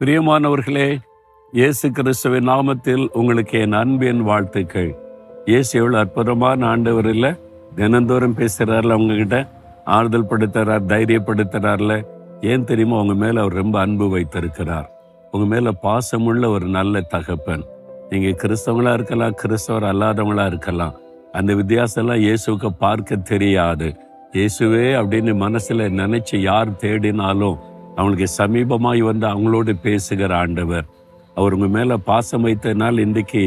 பிரியமானவர்களே, இயேசு கிறிஸ்துவின் நாமத்தில் உங்களுக்கு என் அன்பின் வாழ்த்துக்கள். இயேசு எவ்வளவு அற்புதமான ஆண்டவர் இல்ல? தினந்தோறும் பேசுறாருல, உங்ககிட்ட ஆறுதல் படுத்துறார், தைரியப்படுத்துறாருல. ஏன் தெரியுமா? உங்க மேல அவர் ரொம்ப அன்பு வைத்திருக்கிறார். உங்க மேல பாசமுள்ள ஒரு நல்ல தகப்பன். நீங்க கிறிஸ்தவங்களா இருக்கலாம், கிறிஸ்தவர் அல்லாதவங்களா இருக்கலாம். அந்த வித்தியாசம் எல்லாம் இயேசுக்கு பார்க்க தெரியாது. இயேசுவே அப்படின்னு மனசுல நினைச்சு யார் தேடினாலும் அவங்களுக்கு சமீபமாய் வந்து அவங்களோடு பேசுகிற ஆண்டவர். அவர் உங்க மேல பாசம் வைத்தனால் இன்றைக்கு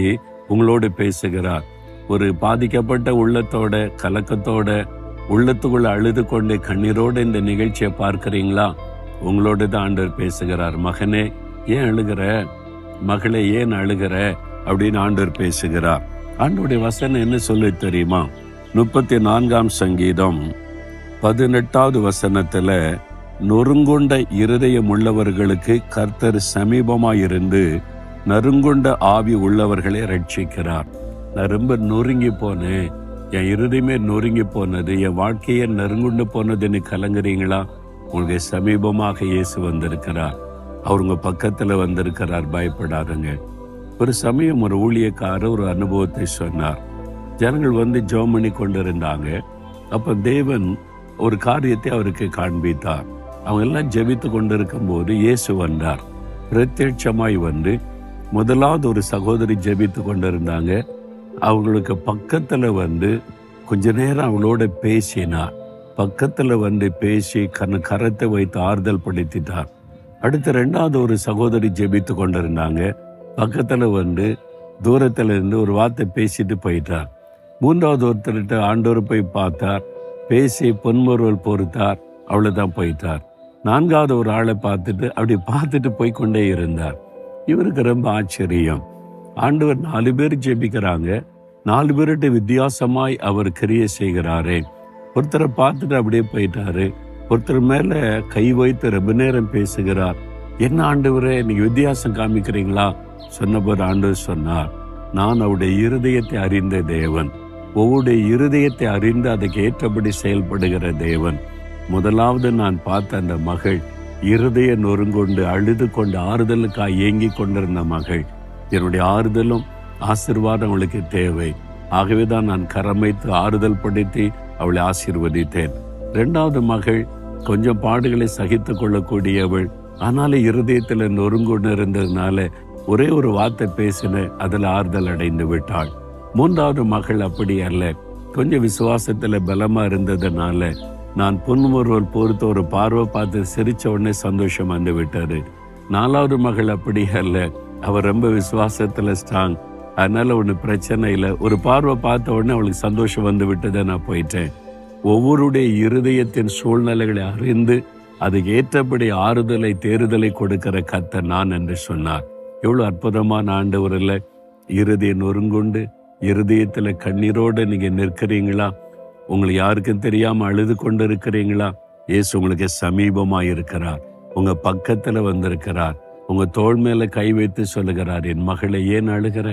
உங்களோடு பேசுகிறார். ஒரு பாதிக்கப்பட்ட உள்ளத்தோட, கலக்கத்தோட, உள்ளத்துக்குள்ள அழுது கொண்டு கண்ணீரோடு இந்த நிகழ்ச்சியை பார்க்கிறீங்களா? உங்களோடு தான் ஆண்டவர் பேசுகிறார். மகனே ஏன் அழுகிற, மகளே ஏன் அழுகிற அப்படின்னு ஆண்டவர் பேசுகிறார். ஆண்டவருடைய வசனம் என்ன சொல்லி தெரியுமா? 34ஆம் சங்கீதம் 18வது வசனத்துல, நொறுங்குண்ட இருதயம் உள்ளவர்களுக்கு கர்த்தர் சமீபமாயிருந்து நறுங்குண்ட ஆவி உள்ளவர்களை ரட்சிக்கிறார். நான் ரொம்ப நொறுங்கி போனேன், என் இருதயமே நொறுங்கி போனது, என் வாழ்க்கையே நறுங்குண்டு போனதுன்னு கலங்குறீங்களா? உங்களுக்கு சமீபமாக இயேசு வந்திருக்கிறார். அவர் உங்க பக்கத்துல வந்திருக்கிறார். பயப்படாதுங்க. ஒரு சமயம் ஒரு ஊழியக்காரர் ஒரு அனுபவத்தை சொன்னார். ஜனங்கள் வந்து ஜெபம் பண்ணி கொண்டிருந்தாங்க. அப்ப தேவன் ஒரு காரியத்தை அவருக்கு காண்பித்தார். அவங்க எல்லாம் ஜெபித்து கொண்டிருக்கும் போது இயேசு வந்தார். பிரத்யட்சமாய் வந்து முதலாவது ஒரு சகோதரி ஜெபித்து கொண்டிருந்தாங்க. அவங்களுக்கு பக்கத்துல வந்து கொஞ்ச நேரம் அவளோட பேசினார். பக்கத்துல வந்து பேசி கரத்தை வைத்து ஆறுதல் படுத்திட்டார். அடுத்த 2வது ஒரு சகோதரி ஜெபித்து கொண்டிருந்தாங்க. பக்கத்துல வந்து தூரத்துல இருந்து ஒரு வார்த்தை பேசிட்டு போயிட்டார். 3வது ஒருத்தர்கிட்ட ஆண்டவர் போய் பார்த்தார், பேசி பொன்முறுவல் பொறுத்தார், அவ்வளவுதான் போயிட்டார். 4வது ஒரு ஆளை பார்த்துட்டு போய்கொண்டே இருந்தார். இவருக்கு ரொம்ப ஆச்சரியம். ஆண்டவர் 4 பேர் ஜெபிக்கிறாங்க, 4 பேர்கிட்ட வித்தியாசமாய் அவர் கிரியை செய்கிறாரே. ஒருத்தரை பார்த்துட்டு அப்படியே போயிட்டாரு. ஒருத்தர் மேல கை வைத்து ரொம்ப நேரம் பேசுகிறார். என்ன ஆண்டவரே, நீங்க வித்தியாசம் காமிக்கிறீங்களா? சொன்னபோது ஆண்டவர் சொன்னார், நான் அவருடைய இருதயத்தை அறிந்த தேவன். ஒவ்வொரு இருதயத்தை அறிந்து அதுக்கு ஏற்றபடி செயல்படுகிற தேவன். முதலாவது நான் பார்த்த அந்த மகள் இருதய நொறுங்கொண்டு அழுது கொண்டு ஆறுதலுக்காக ஏங்கி கொண்டிருந்த மகள். என்னுடைய ஆறுதலும் ஆசீர்வாதம் அவளுக்கு தேவை. ஆகவேதான் நான் கரமைத்து ஆறுதல் படுத்தி அவளை ஆசீர்வதித்தேன். 2வது மகள் கொஞ்சம் பாடுகளை சகித்து கொள்ளக்கூடியவள். ஆனாலும் இருதயத்துல நொறுங்கொண்டு இருந்ததுனால ஒரே ஒரு வார்த்தை பேசின, அதில் ஆறுதல் அடைந்து விட்டாள். 3வது மகள் அப்படி அல்ல. கொஞ்சம் விசுவாசத்துல பலமா இருந்ததுனால நான் பொன்முறுவல் பொறுத்த ஒரு பார்வை பார்த்து சிரிச்ச உடனே சந்தோஷம் வந்து விட்டாரு. 4வது மகள் அப்படி அல்ல. அவர் ரொம்ப விசுவாசத்துல ஸ்ட்ராங். அதனால ஒண்ணு பிரச்சனை இல்லை. ஒரு பார்வை பார்த்த உடனே அவளுக்கு சந்தோஷம் வந்து விட்டதை நான் போயிட்டேன். ஒவ்வொருடைய இருதயத்தின் சூழ்நிலைகளை அறிந்து அதுக்கு ஏற்றபடி ஆறுதலை தேறுதலை கொடுக்கிற கர்த்தர் நான் என்று சொன்னார். எவ்வளவு அற்புதமான ஆண்டவர் இல்லை? இருதயம் நொறுங்குண்டு இருதயத்துல கண்ணீரோடு நீங்க நிற்கிறீங்களா? உங்களை யாருக்கும் தெரியாம அழுது கொண்டு இருக்கிறீங்களா? இயேசு உங்களுக்கு சமீபமா இருக்கிறார். உங்க பக்கத்துல வந்திருக்கிறார். உங்க தோள் மேல கை வைத்து சொல்லுகிறார், என் மகளை ஏன் அழுகிற,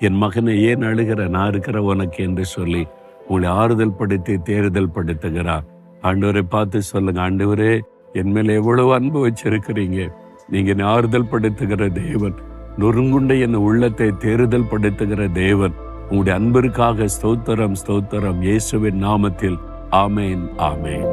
என் மகனை ஏன் அழுகிற, நான் இருக்கிற உனக்கு என்று சொல்லி உங்களை ஆறுதல் படுத்தி தேறுதல் படுத்துகிறார். ஆண்டவரை பார்த்து சொல்லுங்க, ஆண்டவரே என் மேல எவ்வளவு அன்பு வச்சிருக்கிறீங்க. நீங்க ஆறுதல் படுத்துகிற தேவன், நொறுங்குண்ட என் உள்ளத்தை தேறுதல் படுத்துகிற தேவன். உங்களுடைய அன்பிற்காக ஸ்தோத்திரம், ஸ்தோத்திரம். இயேசுவின் நாமத்தில் ஆமேன், ஆமேன்.